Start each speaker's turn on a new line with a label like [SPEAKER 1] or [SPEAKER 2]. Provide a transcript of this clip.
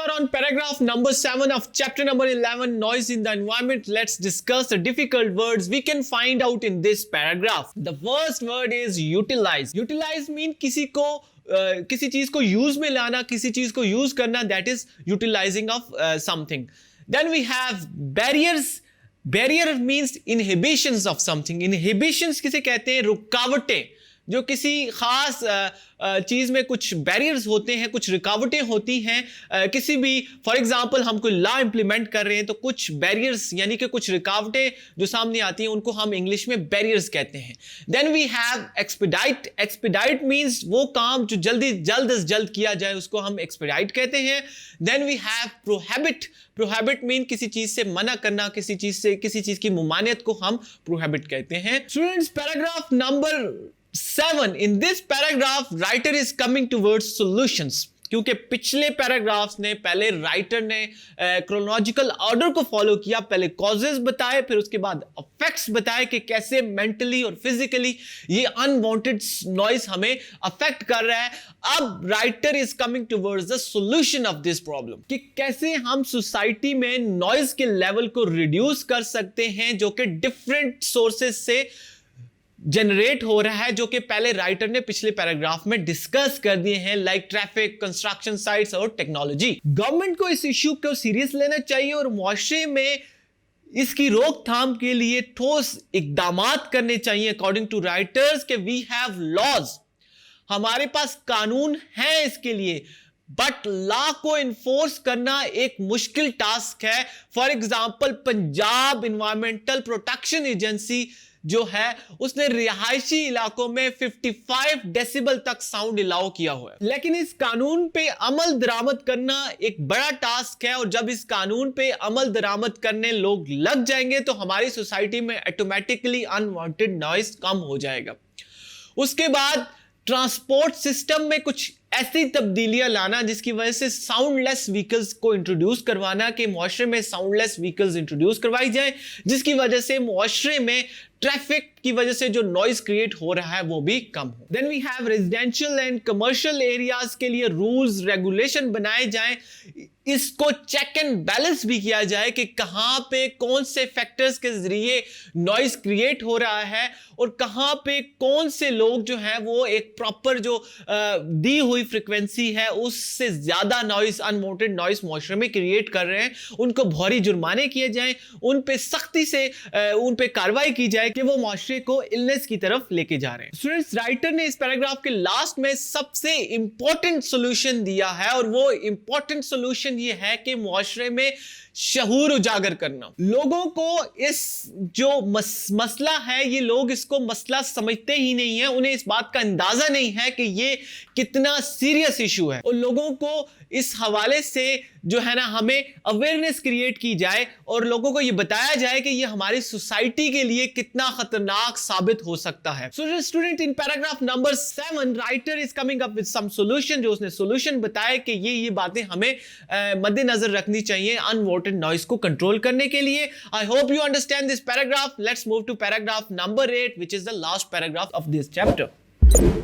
[SPEAKER 1] are on paragraph number 7 of chapter number 11, noise in the environment. Let's discuss the difficult words we can find out in this paragraph. The first word is utilize. Utilize mean किसी चीज को use में लाना, किसी चीज को use करना, that is utilizing of something. Then we have barriers. Barrier means inhibitions of something. Inhibitions किसे कहते हैं? रुकावटें, जो किसी खास चीज में कुछ बैरियर्स होते हैं, कुछ रुकावटें होती हैं किसी भी, फॉर एग्जांपल हम कोई लॉ इंप्लीमेंट कर रहे हैं तो कुछ बैरियर्स यानी कि कुछ रुकावटें जो सामने आती हैं उनको हम इंग्लिश में बैरियर्स कहते हैं. Then we have expedite. Expedite means वो काम जो जल्द से जल्द किया जाए उसको हम एक्सपीडाइट कहते हैं. Then we have prohibit. Prohibit mean किसी चीज से मना करना, किसी चीज की मुमानियत को हम प्रोहिबिट कहते हैं. Students, paragraph number 7. In this paragraph, writer is coming towards solutions. क्योंकि पिछले पैराग्राफ्स ने पहले राइटर ने क्रोनोलॉजिकल ऑर्डर को फॉलो किया. पहले कॉजेस बताए, फिर उसके बाद इफेक्ट्स बताए कि कैसे मेंटली और फिजिकली ये अनवांटेड नॉइज हमें अफेक्ट कर रहा है. अब writer is coming towards the solution of this problem, कि कैसे हम सोसाइटी में नॉइज के लेवल को रिड्यूस कर सकते हैं जो कि डिफरेंट सोर्सेज से जनरेट हो रहा है, जो कि पहले राइटर ने पिछले पैराग्राफ में डिस्कस कर दिए हैं, लाइक ट्रैफिक, कंस्ट्रक्शन साइट्स और टेक्नोलॉजी. गवर्नमेंट को इस इश्यू को सीरियस लेना चाहिए और मुआशरे में इसकी रोकथाम के लिए ठोस इकदामात करने चाहिए. अकॉर्डिंग टू राइटर्स के वी हैव लॉज, हमारे पास कानून है इसके लिए, बट लॉ को इन्फोर्स करना एक मुश्किल टास्क है. For example, Punjab environmental protection agency जो है उसने रिहायशी इलाकों में 55 डेसिबल तक साउंड अलाउ किया हुआ है, लेकिन इस कानून पे अमल दरामद करना एक बड़ा टास्क है. और जब इस कानून पे अमल दरामद करने लोग लग जाएंगे तो हमारी सोसाइटी में ऑटोमेटिकली अनवांटेड नॉइज कम हो जाएगा. उसके बाद ट्रांसपोर्ट सिस्टम में कुछ ऐसी तब्दीलियां लाना जिसकी वजह से साउंडलेस व्हीकल्स को इंट्रोड्यूस करवाना, कि मुआशरे में साउंडलेस व्हीकल्स इंट्रोड्यूस करवाई जाए जिसकी वजह से मुआशरे में ट्रैफिक की वजह से जो नॉइज क्रिएट हो रहा है वो भी कम हो. Then we have residential and commercial areas के लिए रूल्स रेगुलेशन बनाए जाएं. इसको चेक एंड बैलेंस भी किया जाए कि कहां पे कौन से फैक्टर्स के जरिए नॉइज क्रिएट हो रहा है और कहां पे कौन से लोग जो हैं वो एक प्रॉपर जो दी हुई फ्रीक्वेंसी है उससे ज्यादा नॉइज, अनवांटेड नॉइज मुआशरे में क्रिएट कर रहे हैं. उनको भारी जुर्माने किए जाएं, उन पे सख्ती से उन पे कार्रवाई की जाए कि वो मुआशरे को इलनेस की तरफ लेके जा रहे हैं. स्टूडेंट्स, राइटर ने इस पैराग्राफ के लास्ट में सबसे इंपॉर्टेंट सॉल्यूशन दिया है और वो इंपॉर्टेंट सॉल्यूशन ये है कि मुआशरे में शऊर उजागर करना. लोगों को इस जो मसला है, ये लोग इसको मसला समझते ही नहीं है, उन्हें इस बात का अंदाजा नहीं है कि ये कितना सीरियस इशू है. और लोगों को इस हवाले से जो है ना हमें अवेयरनेस क्रिएट की जाए और लोगों को ये बताया जाए कि ये हमारी सोसाइटी के लिए कितना खतरनाक साबित हो सकता है. So student, in paragraph number 7 writer is coming up with some solution, जो उसने सॉल्यूशन बताया कि ये बातें हमें मद्देनजर रखनी चाहिए अनवांटेड नॉइज को कंट्रोल करने के लिए. I hope you understand this paragraph. Let's move to paragraph number 8 which is the last paragraph of this chapter.